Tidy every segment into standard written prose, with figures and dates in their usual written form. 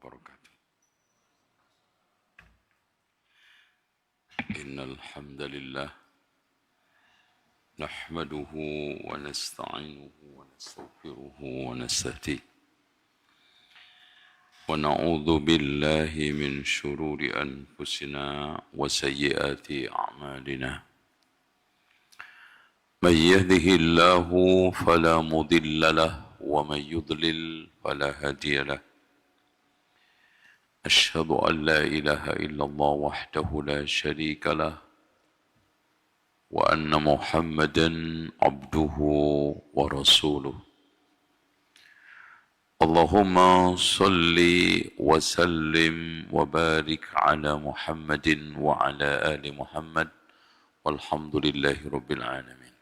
wabarakatuh. Innal hamdalillah nahmaduhu wa nasta'inuhu wa nastaghfiruhu wa nastahdiih wa na'udzu billahi min shururi anfusina wa sayyiati a'malina. Man yahdihillahu fala mudilla lahu wa man yudlil fala hadiya lahu. أشهد أن لا إله إلا الله وحده لا شريك له وأن محمدا عبده ورسوله. اللهم صل وسلم وبارك على محمد وعلى آل محمد والحمد لله رب العالمين.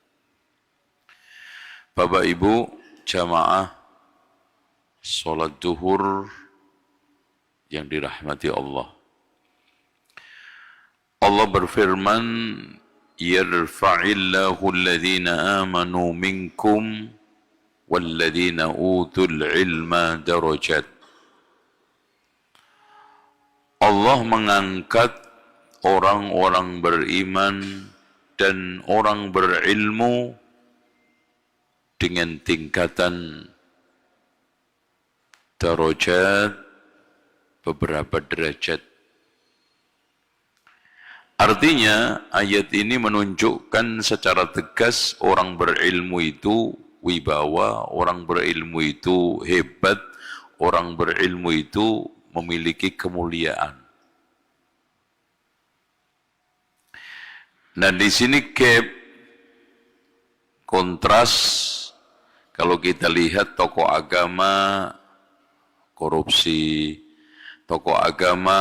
Bapak Ibu jamaah salat duhur yang dirahmati Allah. Allah berfirman, "Yarfa'illahu alladhina amanu minkum walladhina utul ilma darajat." Allah mengangkat orang-orang beriman dan orang berilmu dengan tingkatan darajat, beberapa derajat. Artinya ayat ini menunjukkan secara tegas orang berilmu itu wibawa, orang berilmu itu hebat, orang berilmu itu memiliki kemuliaan. Nah, di sini gap kontras kalau kita lihat tokoh agama korupsi, tokoh agama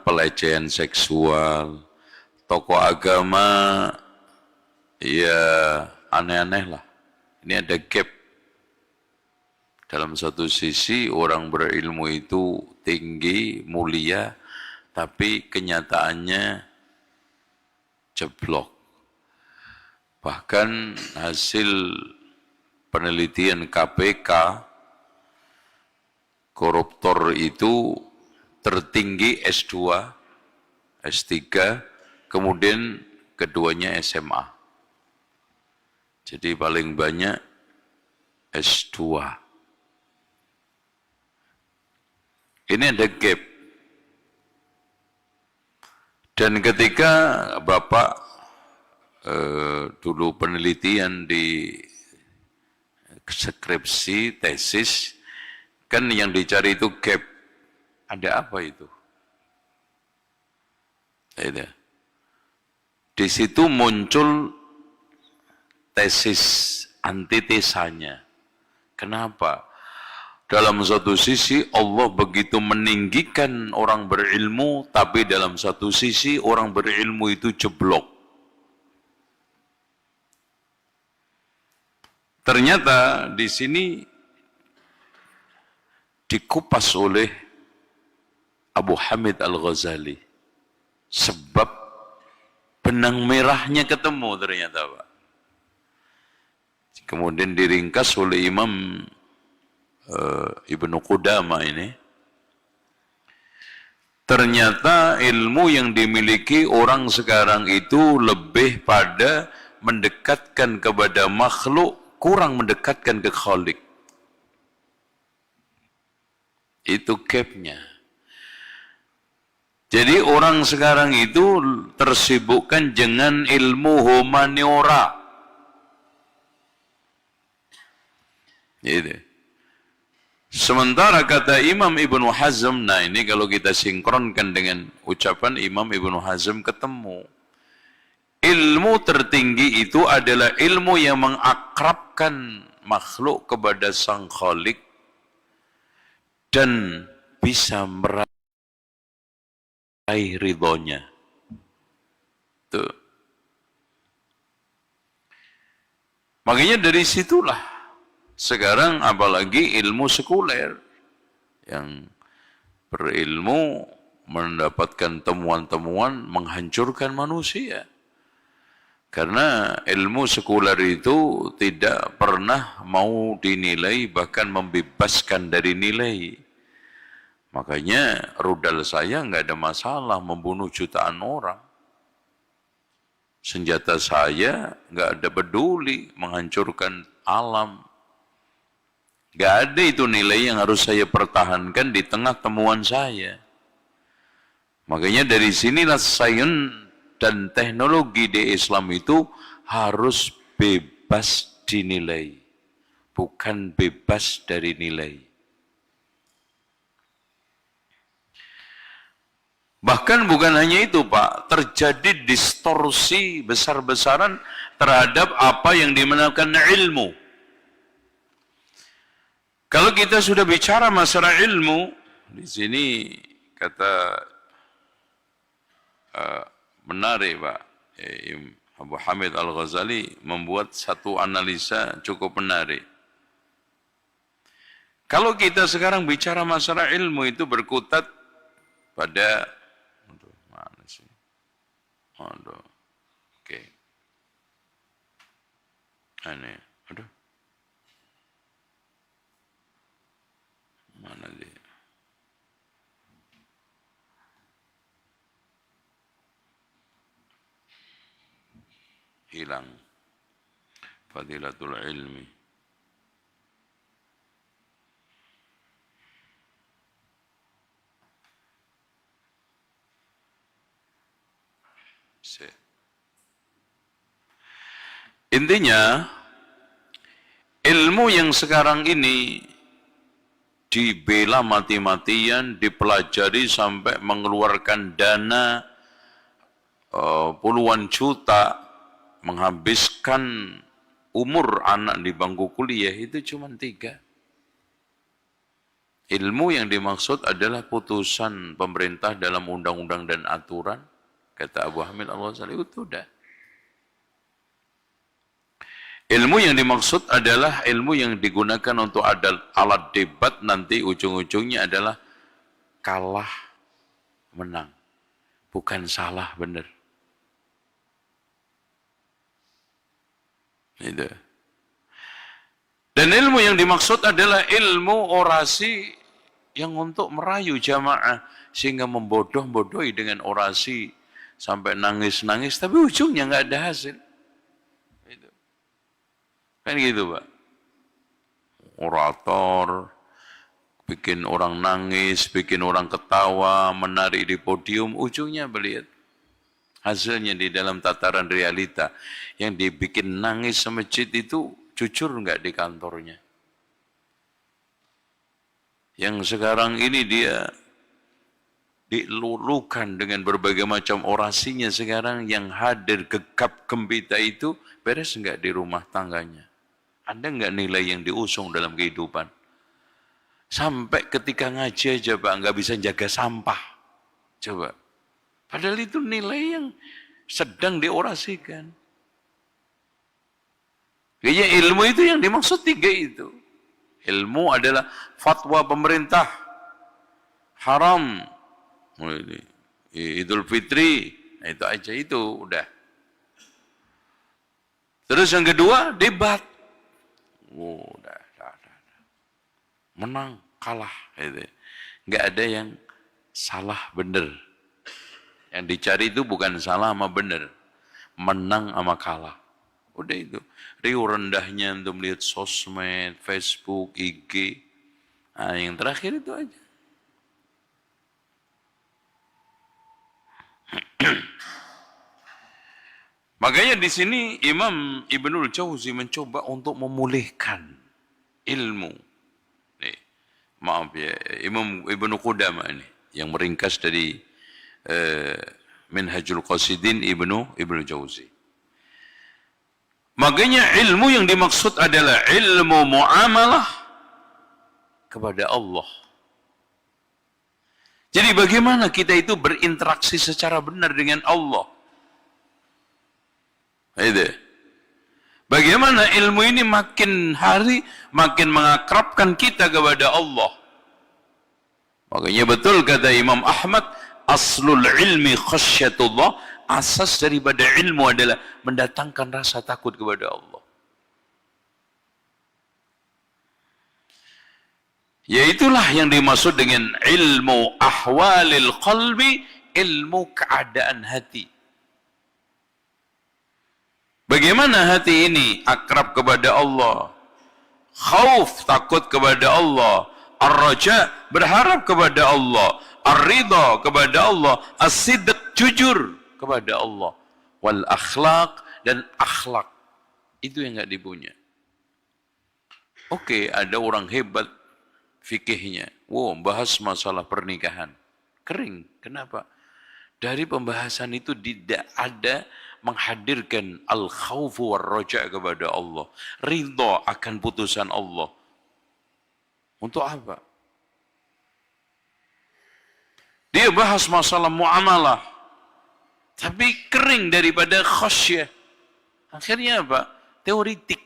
pelecehan seksual, tokoh agama ya aneh-aneh lah. Ini ada gap. Dalam satu sisi orang berilmu itu tinggi, mulia, tapi kenyataannya jeblok. Bahkan hasil penelitian KPK, koruptor itu tertinggi S2, S3, kemudian keduanya SMA. Jadi paling banyak S2. Ini ada gap. Dan ketika Bapak dulu penelitian di skripsi, tesis, kan yang dicari itu gap. Ada apa itu? Di situ muncul tesis antitesanya. Kenapa? Dalam satu sisi Allah begitu meninggikan orang berilmu, tapi dalam satu sisi orang berilmu itu jeblok. Ternyata di sini dikupas oleh Abu Hamid Al-Ghazali. Sebab benang merahnya ketemu ternyata, Pak. Kemudian diringkas oleh Imam Ibnu Qudamah ini. Ternyata ilmu yang dimiliki orang sekarang itu lebih pada mendekatkan kepada makhluk, kurang mendekatkan ke Khalik. Itu gapnya. Jadi orang sekarang itu tersibukkan dengan ilmu humaniora. Gitu. Sementara kata Imam Ibnu Hazm, nah ini kalau kita sinkronkan dengan ucapan Imam Ibnu Hazm ketemu. Ilmu tertinggi itu adalah ilmu yang mengakrabkan makhluk kepada Sang Khalik dan bisa meraih ridhonya. Tuh. Makanya dari situlah sekarang apalagi ilmu sekuler yang berilmu mendapatkan temuan-temuan menghancurkan manusia. Karena ilmu sekuler itu tidak pernah mau dinilai, bahkan membebaskan dari nilai. Makanya rudal saya nggak ada masalah membunuh jutaan orang. Senjata saya nggak ada peduli menghancurkan alam. Nggak ada itu nilai yang harus saya pertahankan di tengah temuan saya. Makanya dari sinilah sains dan teknologi di Islam itu harus bebas dinilai, bukan bebas dari nilai. Bahkan bukan hanya itu Pak, terjadi distorsi besar-besaran terhadap apa yang dinamakan ilmu. Kalau kita sudah bicara masalah ilmu, di sini kata menarik Pak, Abu Hamid Al-Ghazali membuat satu analisa cukup menarik. Kalau kita sekarang bicara masalah ilmu itu berkutat pada, aduh, mana sih? Aduh, oke. Aneh, aduh. Mana dia? Hilang. Fadilatul ilmi. Intinya, ilmu yang sekarang ini dibela mati-matian, dipelajari sampai mengeluarkan dana puluhan juta, menghabiskan umur anak di bangku kuliah itu cuma 3. Ilmu yang dimaksud adalah putusan pemerintah dalam undang-undang dan aturan, kata Abu Hamid Al-Ghazali, itu udah. Ilmu yang dimaksud adalah ilmu yang digunakan untuk alat debat, nanti ujung-ujungnya adalah kalah menang, bukan salah benar. Itu. Dan ilmu yang dimaksud adalah ilmu orasi yang untuk merayu jamaah, sehingga membodoh-bodohi dengan orasi sampai nangis-nangis, tapi ujungnya nggak ada hasil. Kan gitu Pak. Orator, bikin orang nangis, bikin orang ketawa, menarik di podium, ujungnya melihat hasilnya di dalam tataran realita. Yang dibikin nangis semajid itu jujur nggak di kantornya. Yang sekarang ini dia dilulukan dengan berbagai macam orasinya sekarang, yang hadir gegap gempita itu beres nggak di rumah tangganya. Ada nggak nilai yang diusung dalam kehidupan? Sampai ketika ngaji aja Pak, nggak bisa jaga sampah. Coba. Padahal itu nilai yang sedang diorasikan. Kayaknya ilmu itu yang dimaksud 3 itu. Ilmu adalah fatwa pemerintah. Haram. Idul Fitri. Nah, itu aja itu, udah. Terus yang kedua, debat. Udah. Menang, kalah. Gitu. Nggak ada yang salah benar. Yang dicari itu bukan salah sama benar. Menang sama kalah. Udah itu. Riuh rendahnya untuk melihat sosmed, Facebook, IG. Nah, yang terakhir itu aja. Makanya di sini Imam Ibnul Jauzi mencoba untuk memulihkan ilmu. Nih, maaf ya, Imam Ibnu Qudamah ini yang meringkas dari Minhajul Qasidin Ibnu Jauzi. Makanya ilmu yang dimaksud adalah ilmu muamalah kepada Allah. Jadi bagaimana kita itu berinteraksi secara benar dengan Allah? Itu. Bagaimana ilmu ini makin hari makin mengakrabkan kita kepada Allah. Makanya betul kata Imam Ahmad, aslul ilmi khasyatullah, asas daripada ilmu adalah mendatangkan rasa takut kepada Allah. Yaitulah yang dimaksud dengan ilmu ahwalil qalbi, ilmu keadaan hati. Bagaimana hati ini akrab kepada Allah, khauf takut kepada Allah, ar-raja berharap kepada Allah, ar-ridha kepada Allah, as-sidq jujur kepada Allah, wal akhlaq dan akhlak. Itu yang enggak dipunya. Oke, ada orang hebat fikihnya. Wow, bahas masalah pernikahan. Kering. Kenapa? Dari pembahasan itu tidak ada menghadirkan al-khawfu war-raja kepada Allah. Ridha akan putusan Allah. Untuk apa? Dia bahas masalah muamalah. Tapi kering daripada khasyah. Akhirnya apa? Teoritik.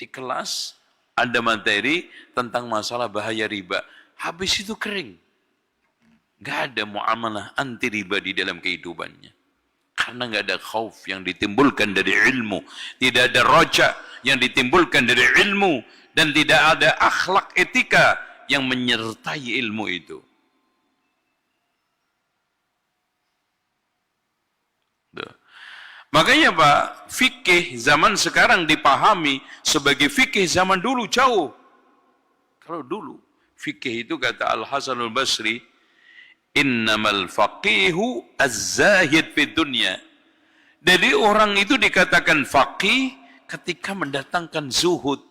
Di kelas ada materi tentang masalah bahaya riba. Habis itu kering. Gak ada muamalah anti riba di dalam kehidupannya. Karena gak ada khauf yang ditimbulkan dari ilmu. Tidak ada roja yang ditimbulkan dari ilmu. Dan tidak ada akhlak etika yang menyertai ilmu itu. Makanya Pak, fikih zaman sekarang dipahami sebagai fikih zaman dulu jauh. Kalau dulu, fikih itu kata Al-Hasanul Basri, innamal faqihu az-zahid fid dunya. Jadi orang itu dikatakan faqih ketika mendatangkan zuhud.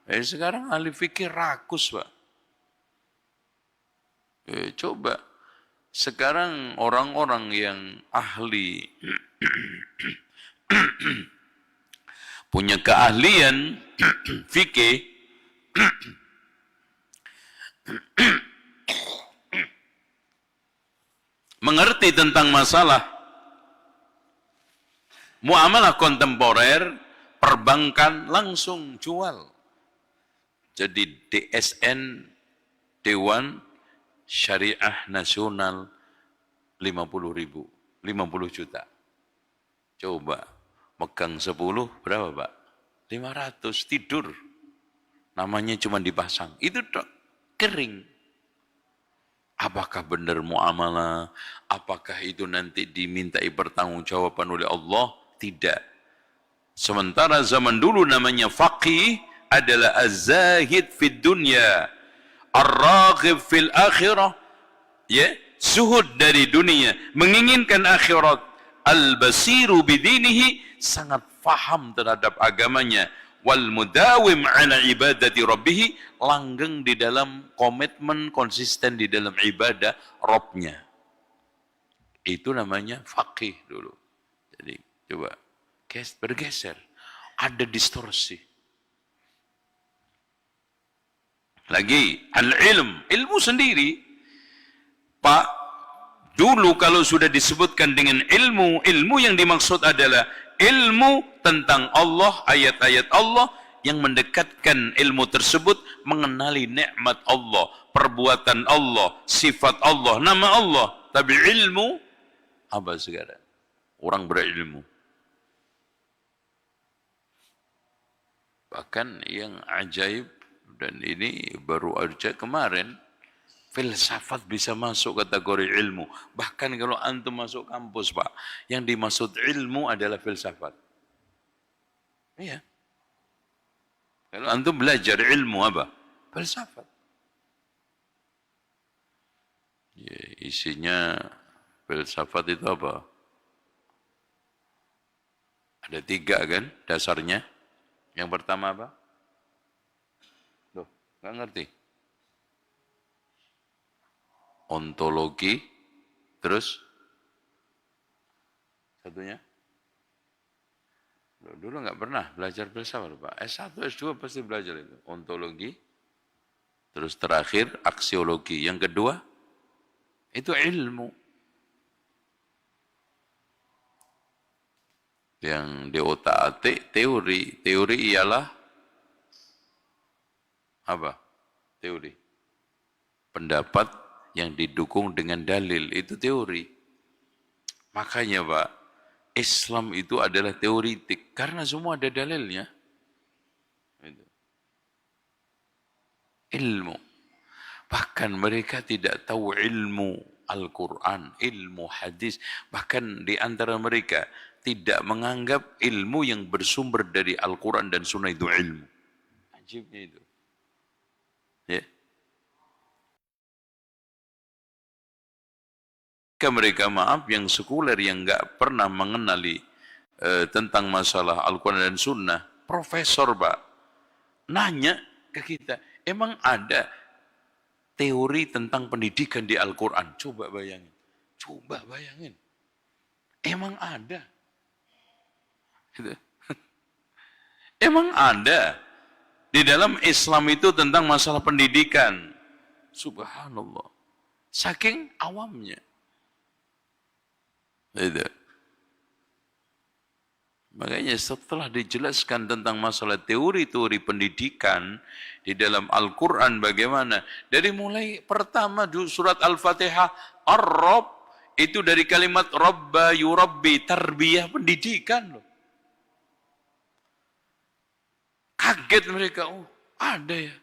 Sekarang ahli fikih rakus, Pak. Coba. Sekarang orang-orang yang ahli punya keahlian fikih mengerti tentang masalah muamalah kontemporer, perbankan langsung jual. Jadi DSN, Dewan Syariah Nasional 50.000, 50 juta. Coba, megang 10, berapa Pak? 500, tidur. Namanya cuma dipasang. Itu kering. Apakah benar muamalah? Apakah itu nanti dimintai pertanggungjawaban oleh Allah? Tidak. Sementara zaman dulu namanya faqih adalah az-zahid fid dunya, ar-raghib fil akhirah. Ya, zuhud dari dunia, menginginkan akhirat. Al-basiru bidinihi, sangat faham terhadap agamanya. Wal mudawim ala ibadati rabbih, langgeng di dalam komitmen, konsisten di dalam ibadah Rabbnya. Itu namanya faqih dulu. Jadi coba bergeser, ada distorsi. Lagi al-ilm, ilmu sendiri. Pak, dulu kalau sudah disebutkan dengan ilmu, ilmu yang dimaksud adalah ilmu tentang Allah, ayat-ayat Allah yang mendekatkan ilmu tersebut mengenali nikmat Allah, perbuatan Allah, sifat Allah, nama Allah. Tapi ilmu apa sekarang? Orang berilmu. Bahkan yang ajaib, dan ini baru aja kemarin, filsafat bisa masuk kategori ilmu. Bahkan kalau antum masuk kampus, Pak, yang dimaksud ilmu adalah filsafat. Iya. Kalau antum belajar ilmu apa? Filsafat. Ya, isinya filsafat itu apa? Ada 3 kan dasarnya. Yang pertama apa? Loh, nggak ngerti. Ontologi, terus satunya? Dulu nggak pernah belajar filsafat, Pak. S1, S2 pasti belajar itu. Ontologi, terus terakhir aksiologi. Yang kedua, itu ilmu. Yang di otak-atik teori. Teori ialah apa? Teori. Pendapat yang didukung dengan dalil, itu teori. Makanya Pak, Islam itu adalah teoritik, karena semua ada dalilnya. Itu. Ilmu. Bahkan mereka tidak tahu ilmu Al-Quran, ilmu hadis. Bahkan di antara mereka tidak menganggap ilmu yang bersumber dari Al-Quran dan Sunnah itu ilmu. Ajibnya itu. Ya. Mereka maaf yang sekuler yang nggak pernah mengenali tentang masalah Al-Quran dan Sunnah, profesor Pak, nanya ke kita, emang ada teori tentang pendidikan di Al-Quran? Coba bayangin. Coba bayangin. Emang ada. Gitu. Emang ada. Di dalam Islam itu tentang masalah pendidikan. Subhanallah. Saking awamnya. Gitu. Makanya setelah dijelaskan tentang masalah teori-teori pendidikan di dalam Al-Quran bagaimana. Dari mulai pertama surat Al-Fatihah, Ar-Rabb, itu dari kalimat Rabba yurabbi, tarbiyah pendidikan loh. Kaget mereka, oh ada ya.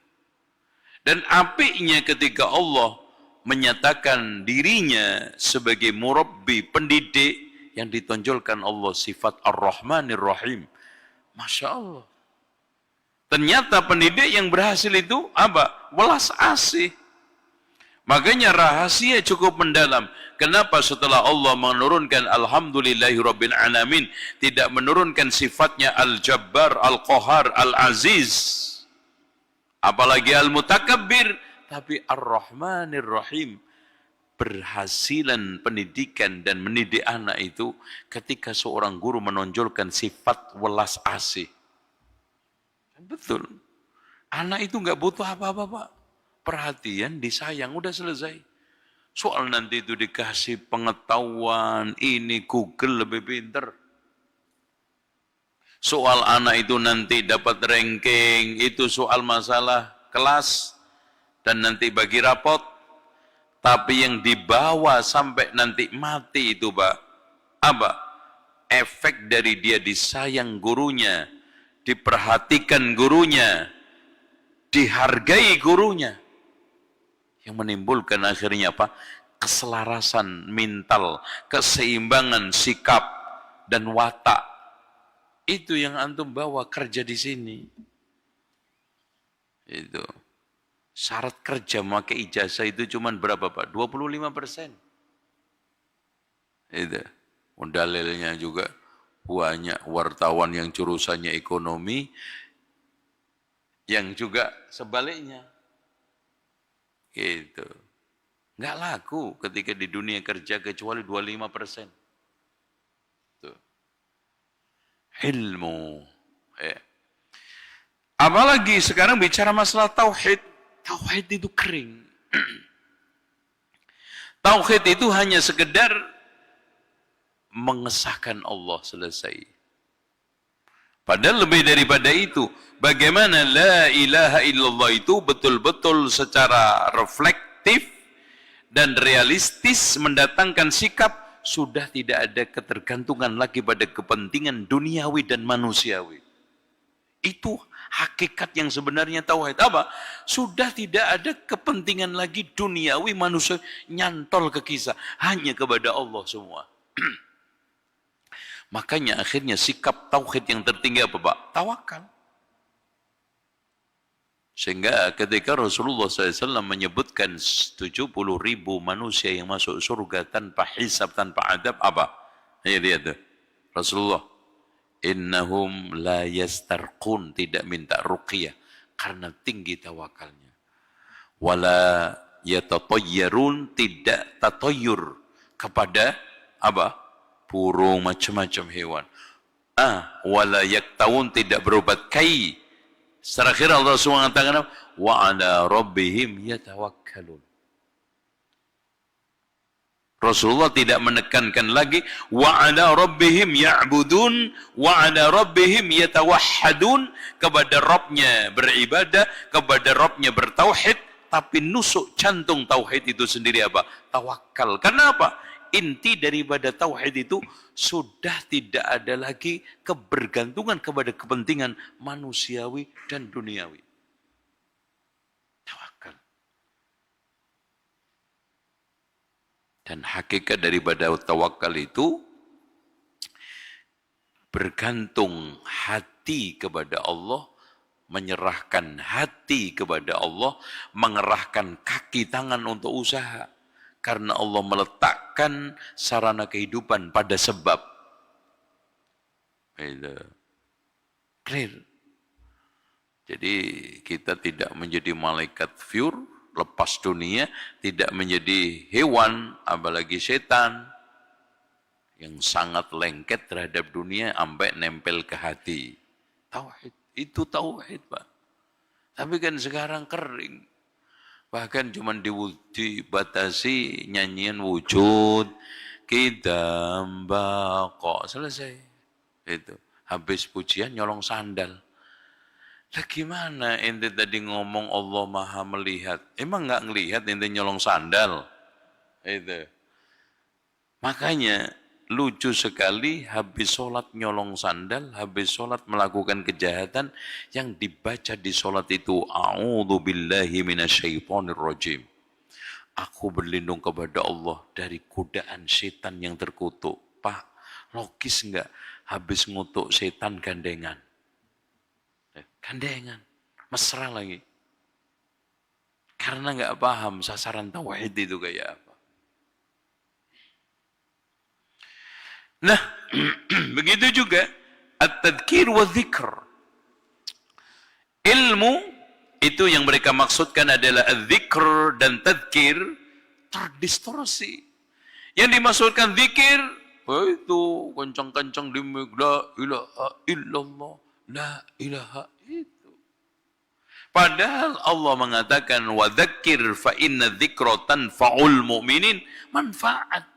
Dan apiknya ketika Allah menyatakan dirinya sebagai murabbi, pendidik, yang ditonjolkan Allah sifat Ar-Rahmanir Rahim. Masya Allah. Ternyata pendidik yang berhasil itu apa? Welas asih. Makanya rahasia cukup mendalam. Kenapa setelah Allah menurunkan Alhamdulillahirabbil alamin tidak menurunkan sifatnya Al-Jabbar, Al-Qahar, Al-Aziz, apalagi Al-Mutakabbir, tapi Ar-Rahmanir Rahim. Berhasilan pendidikan dan mendidik anak itu ketika seorang guru menonjolkan sifat welas asih. Betul. Anak itu nggak butuh apa-apa, Pak. Perhatian, disayang, udah selesai. Soal nanti itu dikasih pengetahuan, ini Google lebih pinter. Soal anak itu nanti dapat ranking, itu soal masalah kelas, dan nanti bagi rapot. Tapi yang dibawa sampai nanti mati itu, Pak, apa? Efek dari dia disayang gurunya, diperhatikan gurunya, dihargai gurunya. Yang menimbulkan akhirnya apa? Keselarasan mental, keseimbangan sikap dan watak. Itu yang antum bawa kerja di sini. Itu. Syarat kerja memakai ijazah itu cuma berapa, Pak? 25%. Itu. Dalilnya juga banyak wartawan yang jurusannya ekonomi, yang juga sebaliknya. Gitu. Nggak laku ketika di dunia kerja kecuali 25%. Tuh. Ilmu. Ya. Apalagi sekarang bicara masalah tauhid. Tauhid itu kering. Tauhid itu hanya sekedar mengesahkan Allah, selesai. Padahal lebih daripada itu, bagaimana la ilaha illallah itu betul-betul secara reflektif dan realistis mendatangkan sikap sudah tidak ada ketergantungan lagi pada kepentingan duniawi dan manusiawi. Itu hakikat yang sebenarnya tauhid. Apa? Sudah tidak ada kepentingan lagi duniawi manusia, nyantol ke kisah, hanya kepada Allah semua. Makanya akhirnya sikap tauhid yang tertinggi apa, Pak? Tawakal. Sehingga ketika Rasulullah SAW menyebutkan 70.000 manusia yang masuk surga tanpa hisab, tanpa adab, apa? Ayo lihat tuh. Rasulullah, innahum la yastarqun, tidak minta ruqyah karena tinggi tawakalnya. Wala yatatayyarun, tidak tatayyur kepada apa? Burung, macam-macam hewan. Wala yaktawun, tidak berobat kai. Terakhir Allah SWT mengatakan, wa ala rabbihim yatawakkalun. Rasulullah tidak menekankan lagi wa ala rabbihim ya'budun wa ala rabbihim yatawahhadun, kepada Rabbnya beribadah, kepada Rabbnya bertauhid, tapi nusuk jantung tauhid itu sendiri apa? Tawakal. Karena apa? Inti daripada tauhid itu sudah tidak ada lagi kebergantungan kepada kepentingan manusiawi dan duniawi. Tawakal. Dan hakikat daripada tawakal itu bergantung hati kepada Allah, menyerahkan hati kepada Allah, mengerahkan kaki tangan untuk usaha. Karena Allah meletakkan sarana kehidupan pada sebab. Itu clear. Jadi kita tidak menjadi malaikat pure, lepas dunia, tidak menjadi hewan, apalagi setan, yang sangat lengket terhadap dunia, sampai nempel ke hati. Tauhid, itu tauhid Pak. Tapi kan sekarang kering. Bahkan cuma dibatasi nyanyian wujud, kidam, bako, selesai. Itu. Habis pujian nyolong sandal. Lah gimana ente tadi ngomong Allah Maha melihat? Emang nggak ngelihat ente nyolong sandal? Itu. Makanya lucu sekali habis sholat nyolong sandal, habis sholat melakukan kejahatan, yang dibaca di sholat itu a'udzubillahi minasyaitonirrajim. Aku berlindung kepada Allah dari godaan setan yang terkutuk. Pak, logis enggak? Habis ngutuk setan gandengan. Gandengan, mesra lagi. Karena enggak paham sasaran tauhid itu kayak apa. Nah, begitu juga at-tadhkir wa dzikr. Ilmu itu yang mereka maksudkan adalah dzikr dan tadhkir terdistorsi. Yang dimaksudkan zikir, itu kencang-kencang di la ilaha illallah, la ilaha itu. Padahal Allah mengatakan wa dzakir fa inna dzikra tanfa'ul mu'minin, manfaat.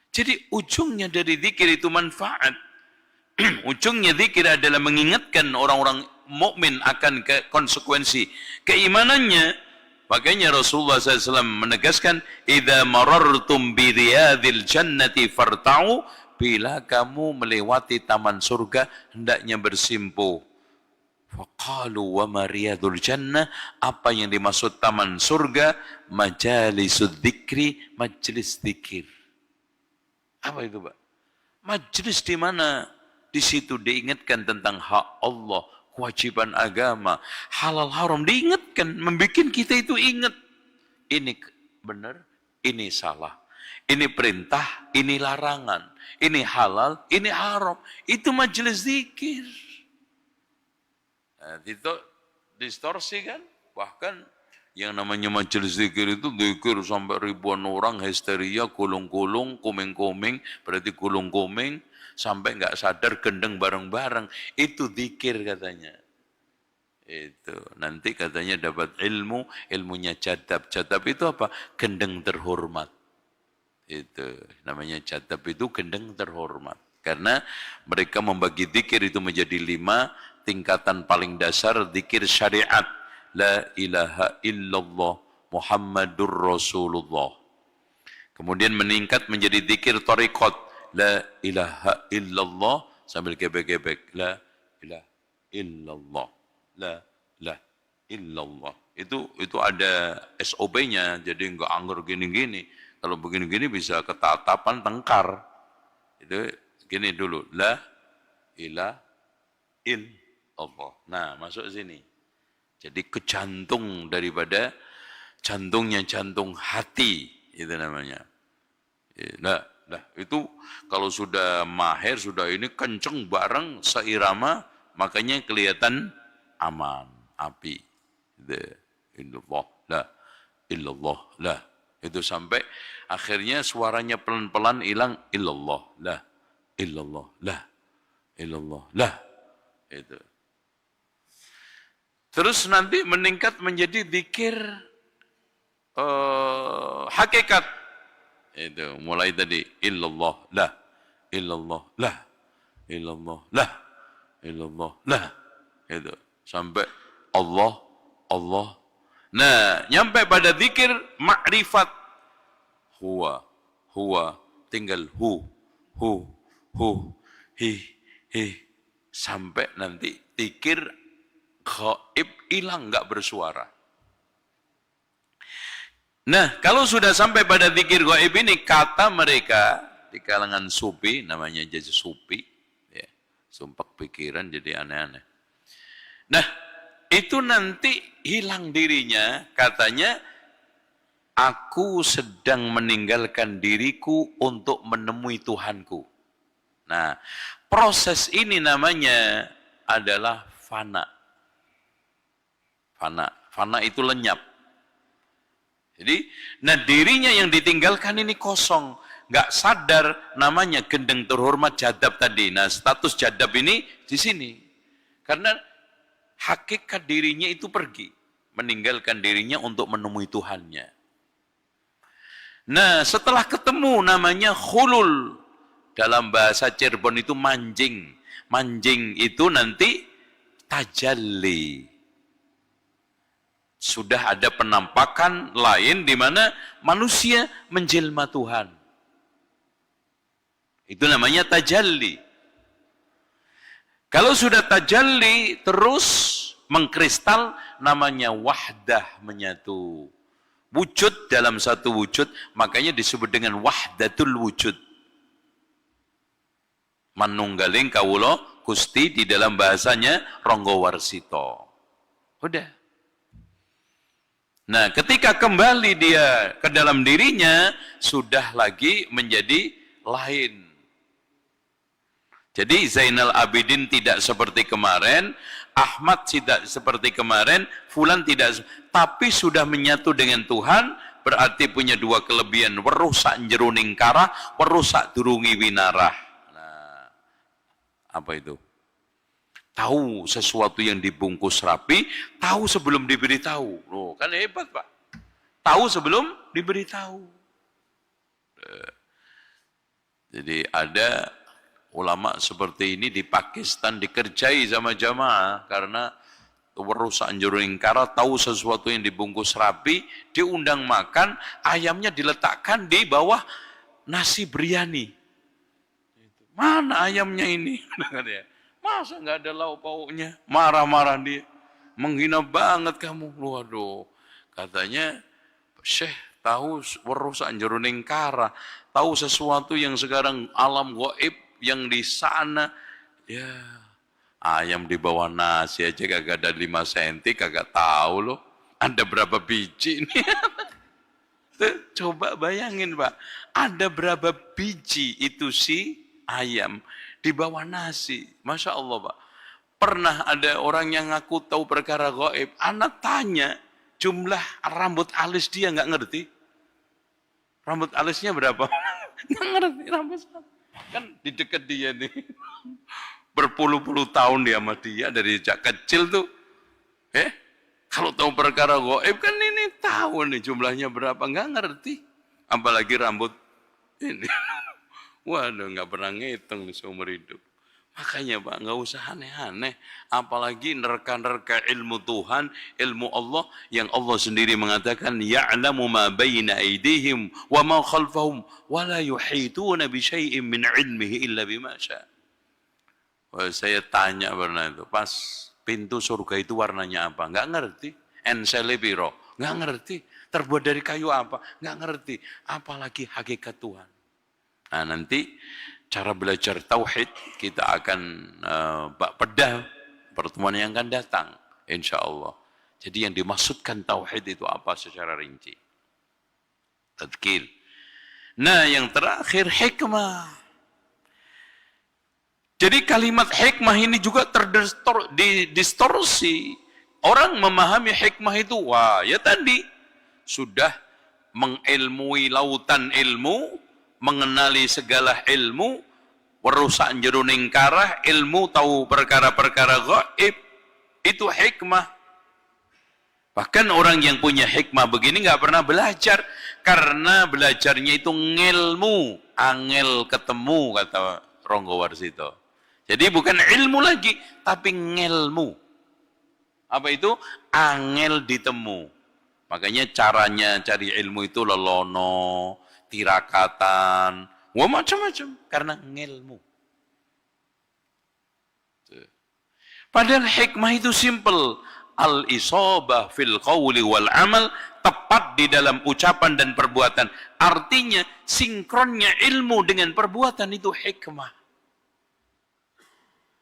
Jadi ujungnya dari zikir itu manfaat. Ujungnya zikir adalah mengingatkan orang-orang mukmin akan konsekuensi keimanannya. Makanya Rasulullah SAW menegaskan, "Idza marartum bi riyadil jannati farta'u." Bila kamu melewati taman surga, hendaknya bersimpuh. Faqalu wa ma riyadul jannah? Apa yang dimaksud taman surga? Majalisud dzikri, majelis zikir. Apa itu, Pak? Majelis di mana? Di situ diingatkan tentang hak Allah, kewajiban agama, halal haram, diingatkan, membuat kita itu ingat. Ini benar, ini salah. Ini perintah, ini larangan. Ini halal, ini haram. Itu majelis zikir. Nah, itu distorsi kan? Bahkan yang namanya majelis zikir itu zikir sampai ribuan orang, histeria, kulung-kulung, kuming-kuming, berarti kulung-kuming, sampai nggak sadar gendeng bareng-bareng. Itu zikir katanya. Itu nanti katanya dapat ilmu, ilmunya jadab. Jadab itu apa? Gendeng terhormat. Itu namanya jadab, itu gendeng terhormat. Karena mereka membagi zikir itu menjadi 5 tingkatan paling dasar. Zikir syariat, la ilaha illallah Muhammadur Rasulullah. Kemudian meningkat menjadi zikir thariqat, la ilaha illallah sambil gebek-gebek, la ilaha illallah, la ilaha illallah. Itu ada SOP-nya, jadi enggak anggur gini-gini. Kalau begini-gini bisa ketatapan tengkar. Itu gini dulu, la ilaha illallah. Nah, masuk sini. Jadi kejantung daripada jantungnya jantung hati, itu namanya. Nah, itu kalau sudah mahir, sudah ini kenceng bareng seirama, makanya kelihatan aman, api. Illallah, la illallah, la. Itu sampai akhirnya suaranya pelan-pelan hilang, illallah, la illallah, la illallah, la. Itu. Terus nanti meningkat menjadi zikir hakikat. Itu mulai tadi illallah lah, illallah lah, illallah lah, illallah lah. Itu sampai Allah, Allah. Nah, nyampe pada zikir makrifat. Huwa, tinggal hu, hi. Sampai nanti zikir gaib, hilang, nggak bersuara. Nah, kalau sudah sampai pada zikir gaib ini, kata mereka di kalangan sufi, namanya jadi sufi, ya, sumpah pikiran jadi aneh-aneh. Nah, itu nanti hilang dirinya, katanya, aku sedang meninggalkan diriku untuk menemui Tuhanku. Nah, proses ini namanya adalah fana. Fana itu lenyap. Jadi, nah dirinya yang ditinggalkan ini kosong. Nggak sadar, namanya gendeng terhormat jadab tadi. Nah, status jadab ini di sini. Karena hakikat dirinya itu pergi. Meninggalkan dirinya untuk menemui Tuhannya. Nah, setelah ketemu namanya khulul. Dalam bahasa Cirebon itu manjing. Manjing itu nanti tajalli. Sudah ada penampakan lain di mana manusia menjelma Tuhan. Itu namanya tajalli. Kalau sudah tajalli terus mengkristal, namanya wahdah, menyatu. Wujud dalam satu wujud, makanya disebut dengan wahdatul wujud. Manunggaling kawula Gusti di dalam bahasanya Ronggo Warsito. Udah. Nah, ketika kembali dia ke dalam dirinya, sudah lagi menjadi lain. Jadi Zainal Abidin tidak seperti kemarin, Ahmad tidak seperti kemarin, Fulan tidak, tapi sudah menyatu dengan Tuhan, berarti punya dua kelebihan, weruh sak jeroning karah, weruh sak durungi winarah. Nah, apa itu? Tahu sesuatu yang dibungkus rapi, tahu sebelum diberitahu. Loh, kan hebat, Pak. Tahu sebelum diberitahu. Jadi ada ulama seperti ini di Pakistan dikerjai sama jamaah karena werusak jeroning kara, tahu sesuatu yang dibungkus rapi, diundang makan, ayamnya diletakkan di bawah nasi biryani. Mana ayamnya ini? Masa nggak ada lauk pauknya? Marah-marah dia. Menghina banget kamu. Waduh. Katanya, Syekh tahu werusak jeroning kara. Tahu sesuatu yang sekarang alam gaib yang di sana. Ya, ayam di bawah nasi aja kagak ada 5 cm, kagak tahu loh. Ada berapa biji ini? Coba bayangin, Pak. Ada berapa biji itu si ayam di bawah nasi. Masya Allah, Pak. Pernah ada orang yang ngaku tahu perkara gaib. Anak tanya jumlah rambut alis dia, nggak ngerti. Rambut alisnya berapa? Nggak ngerti rambut. Kan di dekat dia nih. Berpuluh-puluh tahun dia sama dia dari sejak kecil tuh. Kalau tahu perkara gaib kan ini tahu nih jumlahnya berapa. Nggak ngerti. Apalagi rambut ini. Waduh, nggak pernah ngitung nih seumur hidup. Makanya Pak, nggak usah aneh-aneh. Apalagi nerka-nerka ilmu Tuhan, ilmu Allah, yang Allah sendiri mengatakan, ya'lamu ma bayna aydihim wa ma khalfahum wa la yuhituna bi syai'in min ilmihi illa bima syaa. Saya tanya pernah itu, pas pintu surga itu warnanya apa? Nggak ngerti. Ensele piro? Nggak ngerti. Terbuat dari kayu apa? Nggak ngerti. Apalagi hakikat Tuhan. Nah, nanti cara belajar tauhid kita akan bedah pertemuan yang akan datang, insya Allah. Jadi yang dimaksudkan tauhid itu apa secara rinci? Tadkir. Nah, yang terakhir hikmah. Jadi kalimat hikmah ini juga terdistorsi. Orang memahami hikmah itu, wah ya tadi sudah mengilmui lautan ilmu, mengenali segala ilmu, werusak jeroning karah, ilmu tahu perkara-perkara gaib, itu hikmah. Bahkan orang yang punya hikmah begini nggak pernah belajar, karena belajarnya itu ngilmu, angel ketemu, kata Ronggo Warsito. Jadi bukan ilmu lagi, tapi ngilmu. Apa itu? Angel ditemu. Makanya caranya cari ilmu itu lelono, tirakatan, wah macam-macam, karena ngilmu. Padahal hikmah itu simple. al-isabah fil qawli wal amal, tepat di dalam ucapan dan perbuatan. Artinya sinkronnya ilmu dengan perbuatan itu hikmah.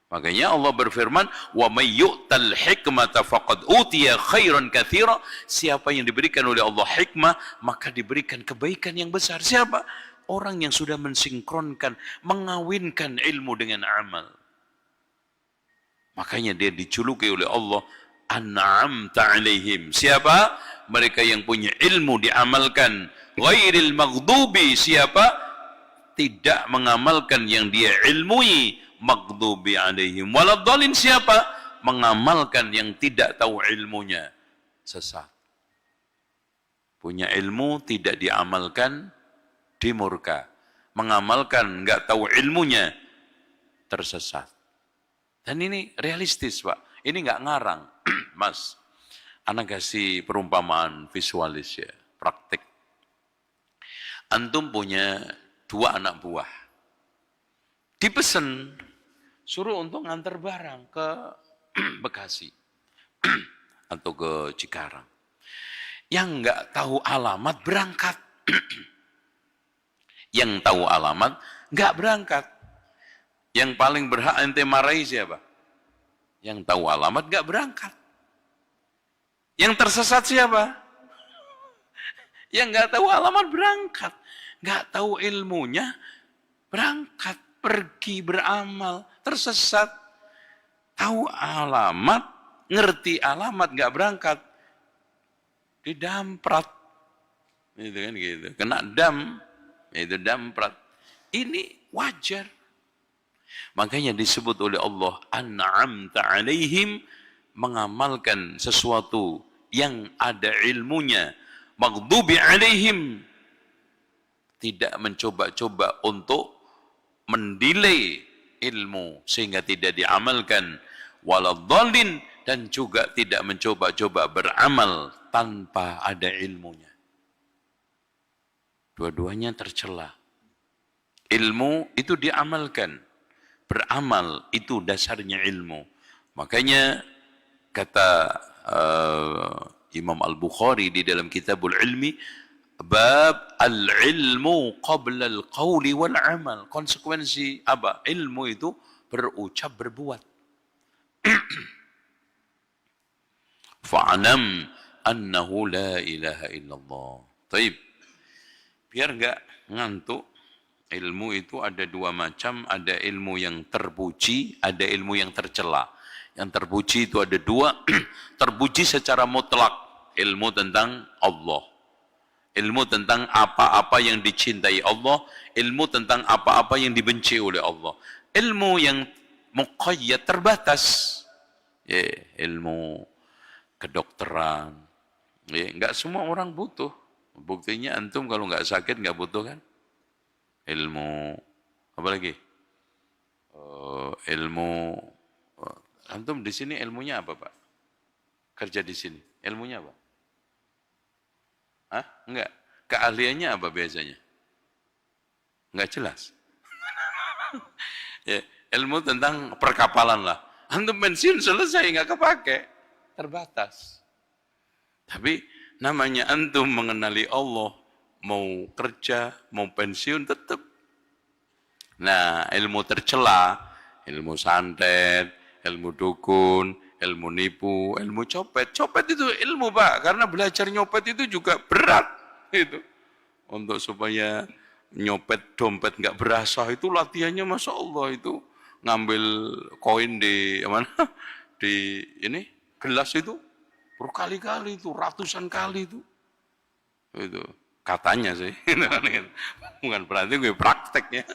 Makanya Allah berfirman, "Wa may yu'tal hikmata faqad utiya khairan katsira." Siapa yang diberikan oleh Allah hikmah, maka diberikan kebaikan yang besar. Siapa? Orang yang sudah mensinkronkan, mengawinkan ilmu dengan amal. Makanya dia dijuluki oleh Allah, "An'amta 'alaihim." Siapa? Mereka yang punya ilmu diamalkan. Ghairil maghdubi, siapa? Tidak mengamalkan yang dia ilmui. Maghdubi 'alaihim waladdallin, siapa? Mengamalkan yang tidak tahu ilmunya, sesat. Punya ilmu tidak diamalkan, dimurka. Mengamalkan enggak tahu ilmunya, tersesat. Dan ini realistis, Pak. Ini enggak ngarang. Mas, anak kasih perumpamaan visualis ya, praktik. Antum punya 2 anak buah. Dipesen, suruh untuk ngantar barang ke Bekasi atau ke Cikarang. Yang enggak tahu alamat berangkat. Yang tahu alamat enggak berangkat. Yang paling berhak ente marahi siapa? Yang tahu alamat enggak berangkat. Yang tersesat siapa? Yang enggak tahu alamat berangkat. Enggak tahu ilmunya berangkat, pergi beramal, tersesat. Tahu alamat, ngerti alamat, enggak berangkat. Didamprat. Itu kan gitu. Kena dam, itu damprat. Ini wajar. Makanya disebut oleh Allah, an'amta 'alaihim, mengamalkan sesuatu yang ada ilmunya. Maghdubi 'alaihim, tidak mencoba-coba untuk mendelay ilmu sehingga tidak diamalkan. Waladdallin, dan juga tidak mencoba-coba beramal tanpa ada ilmunya. Dua-duanya tercela. Ilmu itu diamalkan. Beramal itu dasarnya ilmu. Makanya kata Imam Al-Bukhari di dalam Kitabul Ilmi, bab al-ilmu qabla al-qawli wal-amal. Konsekuensi apa? Ilmu itu berucap, berbuat. Fa'alam annahu la ilaha illallah. Taib. Biar enggak ngantuk, ilmu itu ada 2 macam, ada ilmu yang terpuji, ada ilmu yang tercela. Yang terpuji itu ada 2, terpuji secara mutlak, ilmu tentang Allah. Ilmu tentang apa-apa yang dicintai Allah, ilmu tentang apa-apa yang dibenci oleh Allah. Ilmu yang muqayyad, terbatas, ya, ilmu kedokteran. Ya, enggak semua orang butuh. Buktinya antum kalau enggak sakit enggak butuh kan? Ilmu apa lagi? Ilmu antum di sini ilmunya apa, Pak? Kerja di sini. Ilmunya apa? Hah? Enggak. Keahliannya apa biasanya? Enggak jelas. Ya, ilmu tentang perkapalan lah. Antum pensiun selesai enggak kepake. Terbatas. Tapi namanya antum mengenali Allah, mau kerja, mau pensiun tetap. Nah, ilmu tercela, ilmu santet, ilmu dukun, ilmu nipu, ilmu copet. Copet itu ilmu, Pak, karena belajar nyopet itu juga berat. Itu. Untuk supaya nyopet dompet nggak berasa itu latihannya Masya Allah itu. Ngambil koin di mana? Di ini gelas itu berkali-kali itu, ratusan kali itu. Itu katanya sih. Bukan berarti gue prakteknya.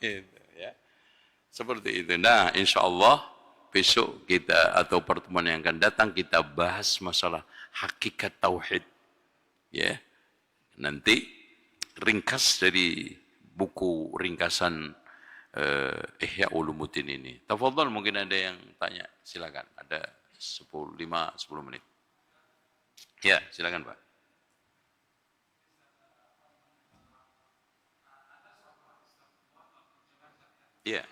Itu, ya. Seperti itu. Nah, insya Allah besok kita atau pertemuan yang akan datang kita bahas masalah hakikat tauhid. Ya. Nanti ringkas dari buku ringkasan Ihya Ulumuddin ini. Tafadhal, mungkin ada yang tanya, silakan. Ada 10 menit. Ya, silakan Pak. Ya.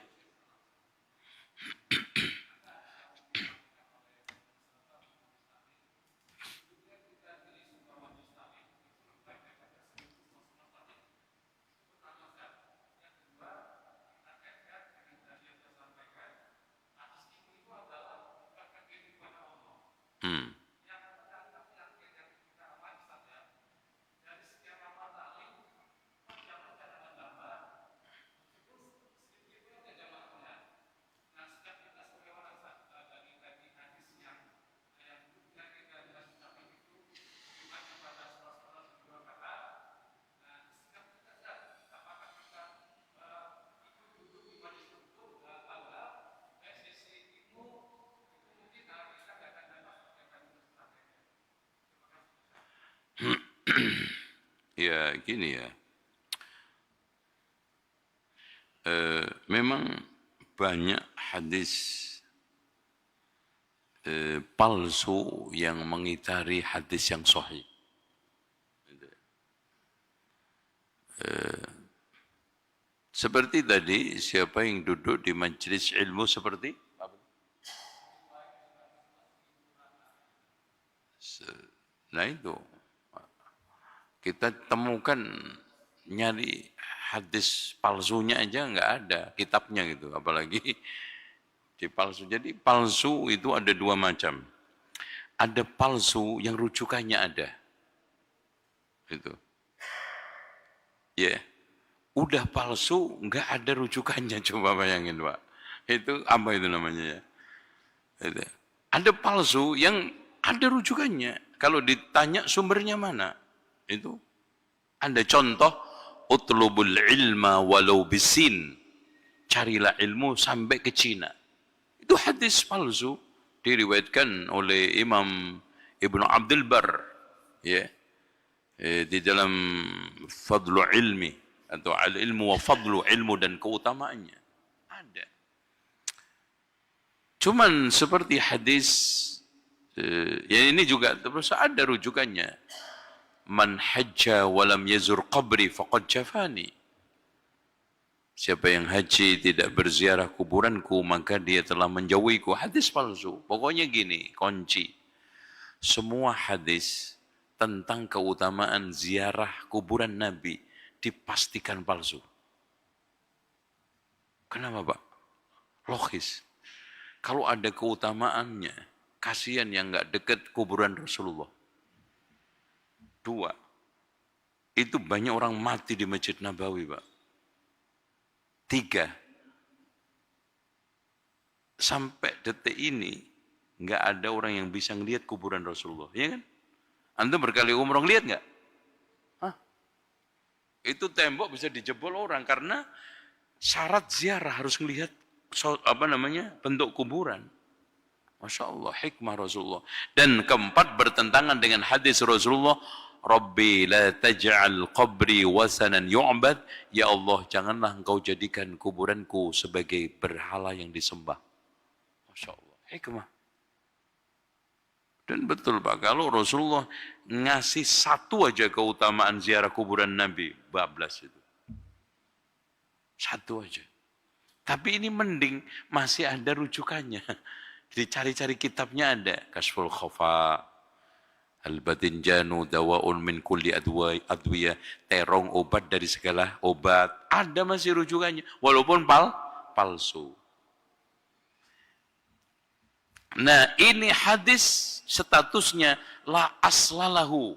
Ya gini ya, memang banyak hadis palsu yang mengitari hadis yang sahih. Seperti tadi, siapa yang duduk di majelis ilmu seperti apa? Nah itu, kita temukan nyari hadis palsunya aja nggak ada kitabnya gitu, apalagi di palsu. Jadi palsu itu ada dua macam. Ada palsu yang rujukannya ada, itu, ya. Yeah. Udah palsu, nggak ada rujukannya, coba bayangin Pak. Itu apa itu namanya ya? Itu. Ada palsu yang ada rujukannya. Kalau ditanya sumbernya mana? Itu ada contoh, utlubul ilma walau bisin. Carilah ilmu sampai ke Cina. Itu hadis palsu. Diriwayatkan oleh Imam Ibnu Abdul Bar. Ya. Di dalam Fadlu Ilmi. Atau al-ilmu wa fadlu, ilmu dan keutamaannya ada. Cuman seperti hadis ya ini juga terus ada rujukannya. Man hajja wa lam yazur qabri faqad jafani. Siapa yang haji tidak berziarah kuburanku maka dia telah menjauhiku. Hadis palsu. Pokoknya gini, kunci. Semua hadis tentang keutamaan ziarah kuburan Nabi dipastikan palsu. Kenapa Pak? Logis. Kalau ada keutamaannya, kasihan yang nggak dekat kuburan Rasulullah. Dua, itu banyak orang mati di Masjid Nabawi Pak. Tiga, sampai detik ini nggak ada orang yang bisa ngelihat kuburan Rasulullah, ya kan? Antum berkali umroh lihat nggak? Itu tembok bisa dijebol orang karena syarat ziarah harus melihat bentuk kuburan. Masya Allah, hikmah Rasulullah. Dan keempat, bertentangan dengan hadis Rasulullah, Rabbi la taj'al qabri wasanan yu'bad. Ya Allah, janganlah engkau jadikan kuburanku sebagai berhala yang disembah. Masya Allah, hikmah. Dan betul Pak, kalau Rasulullah ngasih satu aja keutamaan ziarah kuburan Nabi, bablas itu. Satu aja. Tapi ini mending masih ada rujukannya. Jadi cari-cari kitabnya ada. Kasful Khafa, Al-Batinjanu, Dawa'un min kulli adwiyah, terong obat dari segala obat. Ada masih rujukannya, walaupun palsu. Nah ini hadis statusnya la aslalahu.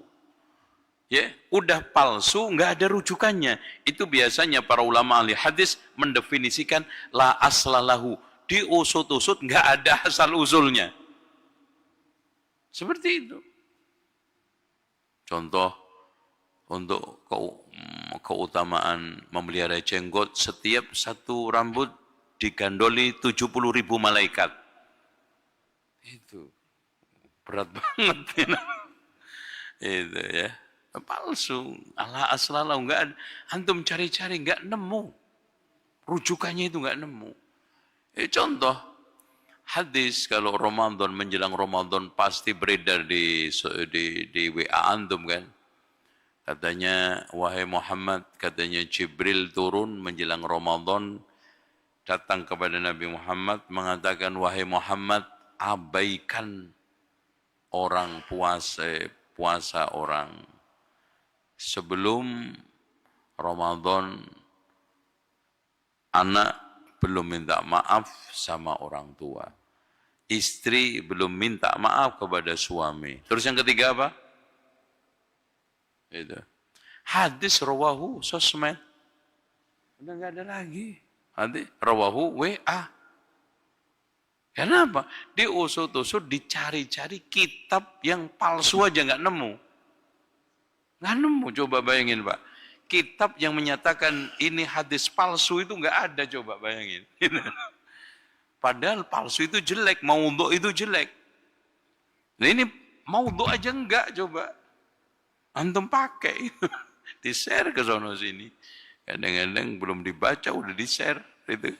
Ya, udah palsu, nggak ada rujukannya. Itu biasanya para ulama ahli hadis mendefinisikan la aslalahu. Diusut-usut nggak ada asal usulnya. Seperti itu. Contoh untuk keutamaan memelihara jenggot, setiap satu rambut digandoli 70.000 malaikat. Itu berat banget ya. Itu ya, palsu. Allah aslalahu, enggak ada. Antum cari-cari enggak nemu rujukannya, itu enggak nemu. Contoh hadis, kalau Ramadan, menjelang Ramadan pasti beredar di WA antum kan. Katanya, wahai Muhammad, katanya Jibril turun menjelang Ramadan, datang kepada Nabi Muhammad mengatakan, wahai Muhammad, abaikan orang puasa orang sebelum Ramadan. Anak belum minta maaf sama orang tua, istri belum minta maaf kepada suami. Terus yang ketiga apa? Itu hadis rawahu sosmed. Udah nggak ada lagi hadis rawahu WA. Kenapa? Diusut-usut, dicari-cari kitab yang palsu aja nggak nemu. Nggak nemu, coba bayangin Pak. Kitab yang menyatakan ini hadis palsu itu nggak ada, coba bayangin. Padahal palsu itu jelek, maudhu itu jelek. Nah ini maudhu aja enggak, coba. Antum pakai. Di-share ke sono sini. Kadang-kadang belum dibaca udah di-share itu.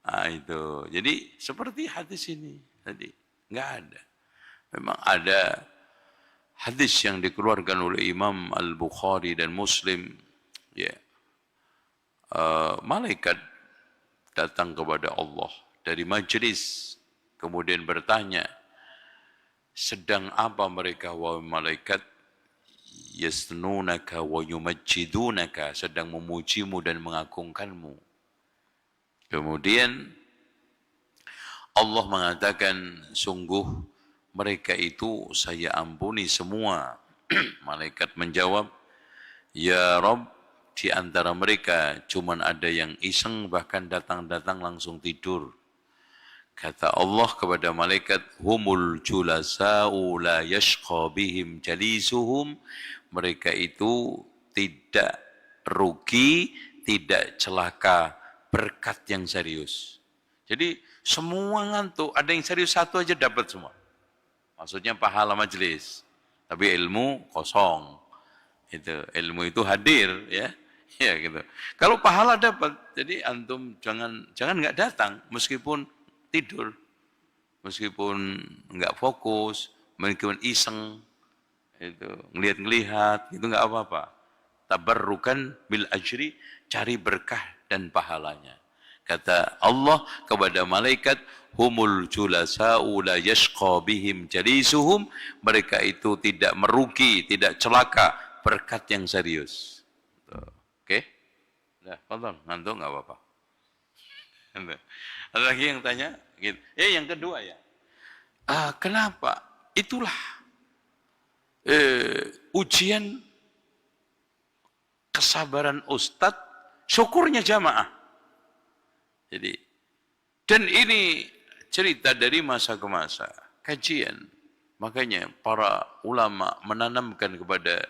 Nah, itu. Jadi seperti hadis ini tadi, nggak ada. Memang ada hadis yang dikeluarkan oleh Imam Al-Bukhari dan Muslim, ya, malaikat datang kepada Allah dari majelis, kemudian bertanya, sedang apa mereka wahai malaikat? Yasnunaka wa yumajjidunaka, sedang memujimu dan mengagungkanmu. Kemudian Allah mengatakan, sungguh mereka itu saya ampuni semua. Malaikat menjawab, ya Rabb, di antara mereka cuman ada yang iseng bahkan datang-datang langsung tidur. Kata Allah kepada malaikat, humul julasa'u la yashqa bihim jalisuhum. Mereka itu tidak rugi, tidak celaka berkat yang serius. Jadi semua ngantuk, ada yang serius satu aja dapat semua. Maksudnya pahala majelis, tapi ilmu kosong. Itu ilmu itu hadir, ya, ya gitu. Kalau pahala dapat, jadi antum jangan nggak datang meskipun tidur, meskipun nggak fokus, meskipun iseng, itu ngelihat-ngelihat, itu nggak apa-apa. Tabarrukan bil ajri, cari berkah dan pahalanya. Kata Allah kepada malaikat, humul julasa'u la yashqa bihim jalisuhum, mereka itu tidak merugi, tidak celaka berkat yang serius. Oke? Nah, tonton, ngantuk nggak apa-apa. Ada lagi yang tanya? Gitu. Yang kedua ya, kenapa? Itulah ujian kesabaran ustadz, syukurnya jamaah. Jadi, dan ini cerita dari masa ke masa, kajian. Makanya para ulama menanamkan kepada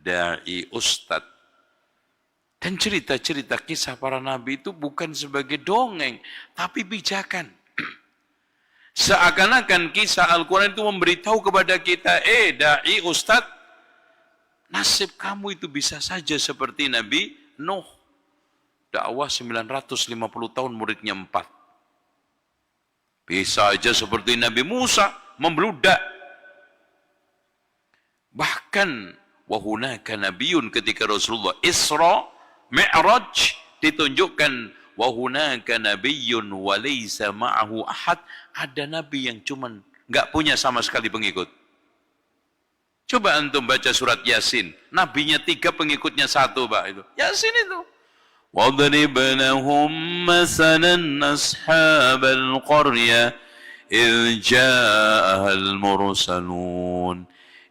dai ustadz. Dan cerita-cerita kisah para nabi itu bukan sebagai dongeng, tapi pijakan. Seakan-akan kisah Al-Quran itu memberitahu kepada kita, dai ustadz, nasib kamu itu bisa saja seperti Nabi Nuh. Dakwah 950 tahun, muridnya 4. Bisa aja seperti Nabi Musa, membludak. Bahkan, wahunaka nabiyun, ketika Rasulullah Isra, Mi'raj, ditunjukkan, wahunaka nabiyun walaysa ma'ahu ahad, ada nabi yang cuman nggak punya sama sekali pengikut. Coba antum baca surat Yasin, nabinya 3, pengikutnya 1, Pak, itu. Yasin itu. وَاضْرِبْ لَهُمْ مَثَلًا أَصْحَابَ الْقَرْيَةِ إِذْ جَاءَهَا الْمُرْسَلُونَ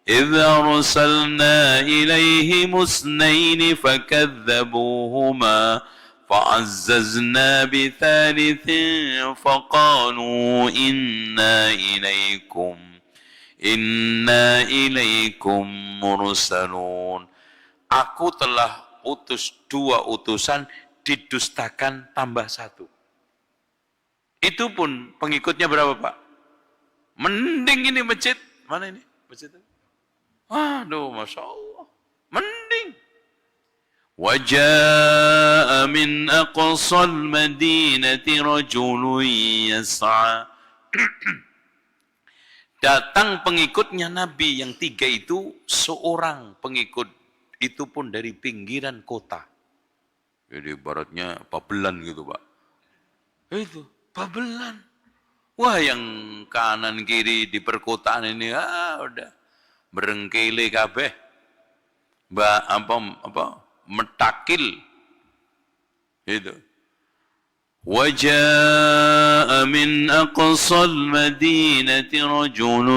إِذْ أَرْسَلْنَا إِلَيْهِمُ اثْنَيْنِ فَكَذَّبُوهُمَا فَعَزَّزْنَا بِثَالِثٍ فَقَالُوا إِنَّا إِلَيْكُمْ مُرْسَلُونَ. Aku telah utus 2 utusan, didustakan tambah 1. Itu pun pengikutnya berapa, Pak? Mending ini masjid. Mana ini masjid? Aduh, Masya Allah. Mending. وَجَاءَ مِنْ أَقْصَى الْمَدِينَةِ رَجُلٌ يَسْعَى. Datang pengikutnya Nabi yang 3 itu, seorang pengikut. Itu pun dari pinggiran kota. Jadi ibaratnya Babelan gitu, Pak. Itu, Babelan. Wah, yang kanan kiri di perkotaan ini, udah berengkele kabeh. Metakil. Itu. وَجَاءَ مِنْ أَقْصَى الْمَدِينَةِ رَجُلٌ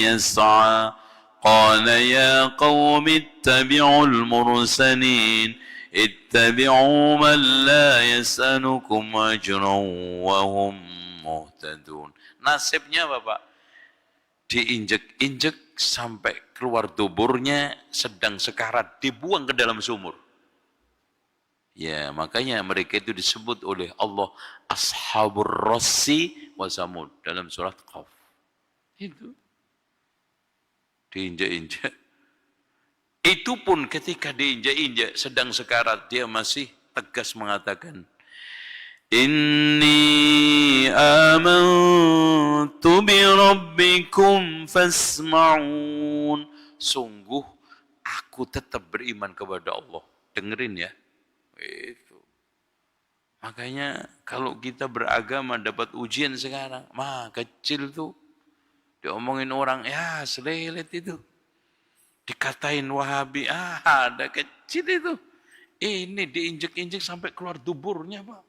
يَسْعَى قال يا قوم اتبعوا المرسلين اتبعوا من لا يسألكم أجرا وهم مهتدون. Nasibnya Bapak, diinjek-injek sampai keluar tuburnya, sedang sekarat, dibuang ke dalam sumur. Ya, makanya mereka itu disebut oleh Allah Ashabur Rassi wa Samud dalam surat Qaf. Itu diinjak-injak, Itu pun ketika diinjak-injak sedang sekarat, dia masih tegas mengatakan, Inni amantu bi rabbikum fasma'un. Sungguh aku tetap beriman kepada Allah. Dengerin ya. Itu. Makanya kalau kita beragama dapat ujian sekarang, kecil tuh. Diomongin orang, ya selelet itu. Dikatain Wahabi, ada kecil itu. Ini diinjek-injek sampai keluar duburnya, Pak.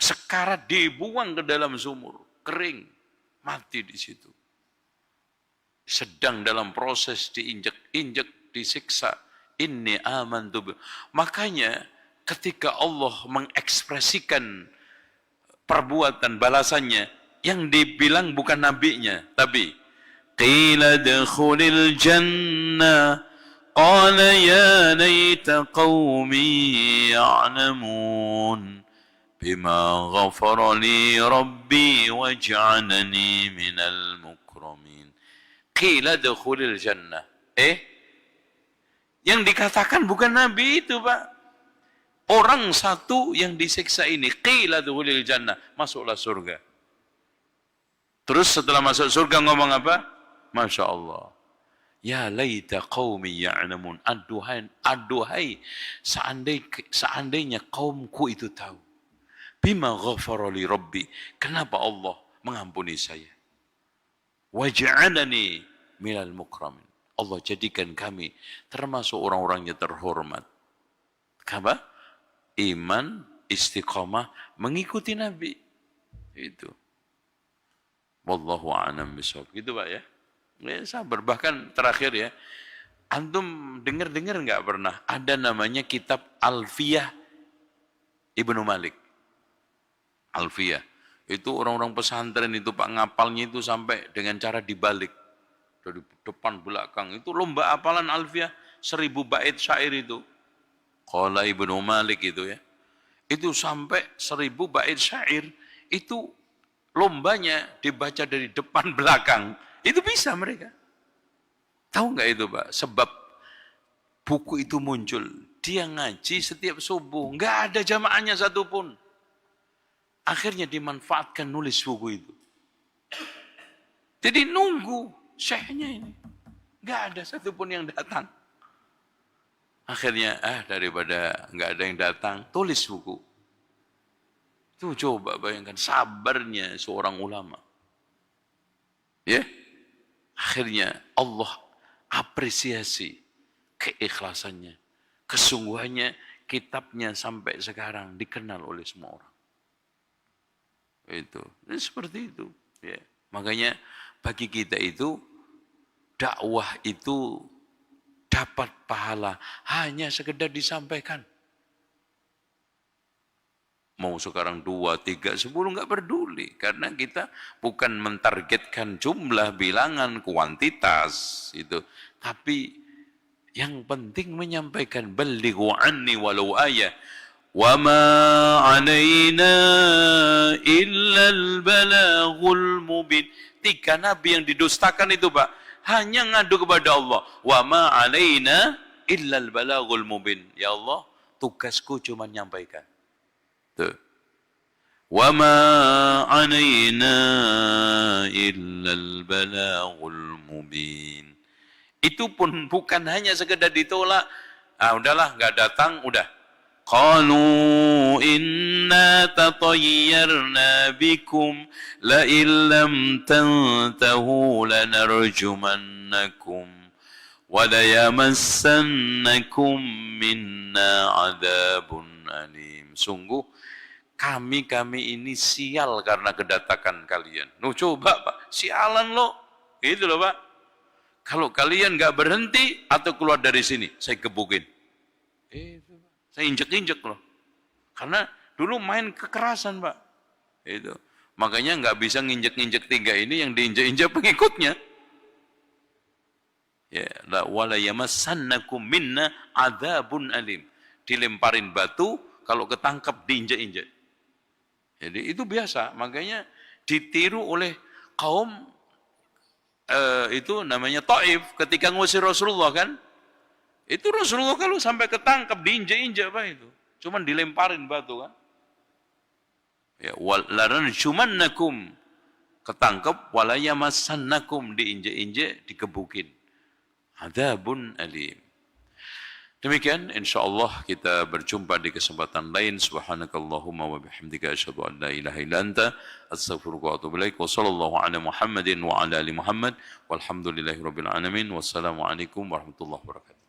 Sekarat dibuang ke dalam sumur, kering, mati di situ. Sedang dalam proses diinjek-injek, disiksa. Inni amantu. Makanya ketika Allah mengekspresikan perbuatan balasannya, yang dibilang bukan nabinya, tapi qila dakhulil jannah qala ya laita qaumi ya'lamun bima ghafara li rabbi waj'alani minal mukramin. Qila dakhulil jannah. Yang dikatakan bukan nabi itu, Pak. Orang satu yang disiksa ini, qila dakhulil jannah, masuklah surga. Terus setelah masuk surga ngomong apa? Masya Allah. Ya laita qaumi ya'lamun. Aduhai, seandainya kaumku itu tahu. Bima ghafara li rabbi. Kenapa Allah mengampuni saya? Waj'alani minal mukramin. Allah jadikan kami termasuk orang-orangnya terhormat. Kenapa? Iman, istiqamah, mengikuti Nabi. Itu. Wallahu a'lam bishawab. Gitu Pak ya. Sabar. Bahkan terakhir ya, antum dengar-dengar nggak pernah ada namanya kitab Alfiyah Ibnu Malik. Alfiyah. Itu orang-orang pesantren itu Pak, ngapalnya itu sampai dengan cara dibalik. Dari depan belakang. Itu lomba hafalan Alfiyah 1000 bait syair itu. Qala Ibnu Malik itu ya. Itu sampai 1000 bait syair itu lombanya dibaca dari depan belakang. Itu bisa mereka. Tahu nggak itu Pak? Sebab buku itu muncul. Dia ngaji setiap subuh. Nggak ada jamaahnya satupun. Akhirnya dimanfaatkan nulis buku itu. Jadi nunggu syekhnya ini. Nggak ada satupun yang datang. Akhirnya daripada nggak ada yang datang, tulis buku. Itu coba bayangkan sabarnya seorang ulama. Ya. Akhirnya Allah apresiasi keikhlasannya, kesungguhannya, kitabnya sampai sekarang dikenal oleh semua orang. Itu. Seperti itu. Ya. Makanya bagi kita itu dakwah itu dapat pahala hanya sekedar disampaikan. Mau sekarang 2, 3, 10 nggak peduli. Karena kita bukan mentargetkan jumlah, bilangan, kuantitas. Itu. Tapi yang penting menyampaikan. Ballighu anni walau ayah. Wa ma alaina illa al-balaghul mubin. 3 nabi yang didustakan itu Pak. Hanya ngadu kepada Allah. Wa ma alaina illa al-balaghul mubin. Ya Allah, tugasku cuma nyampaikan. Tuh. Wa ma 'alaina illa al-balaghul mubin. Itu pun bukan hanya sekedar ditolak. Udahlah, enggak datang, udah. Qalu inna tatayyarna bikum la illam tantahu lanarjumannakum wa la yamassannakum minna 'adzabun alim. Sungguh kami ini sial karena kedatangan kalian. Coba Pak, sialan lo. Gitu loh Pak. Kalau kalian nggak berhenti atau keluar dari sini, saya gebukin. Saya injek-injek loh. Karena dulu main kekerasan Pak. Itu. Makanya nggak bisa nginjek-injek 3 ini yang diinjek-injek pengikutnya. Ya, la wala yamassannakum minna adzabun alim. Dilemparin batu, kalau ketangkep diinjek-injek. Jadi itu biasa, makanya ditiru oleh kaum itu namanya Taif ketika ngusir Rasulullah kan. Itu Rasulullah kalau sampai ketangkap, diinjak-injak apa itu? Cuman dilemparin batu kan. Ya, walaran cumannakum, ketangkep, walayamassannakum, diinjak-injak, dikebukin. Adzabun alim. Demikian insyaallah kita berjumpa di kesempatan lain. Subhanakallahumma wa bihamdika asyhadu an la ilaha illa anta astaghfiruka wa atubu ilaik. Wa sallallahu ala Muhammadin wa ala ali Muhammad walhamdulillahirabbil alamin. Wassalamu alaikum warahmatullahi wabarakatuh.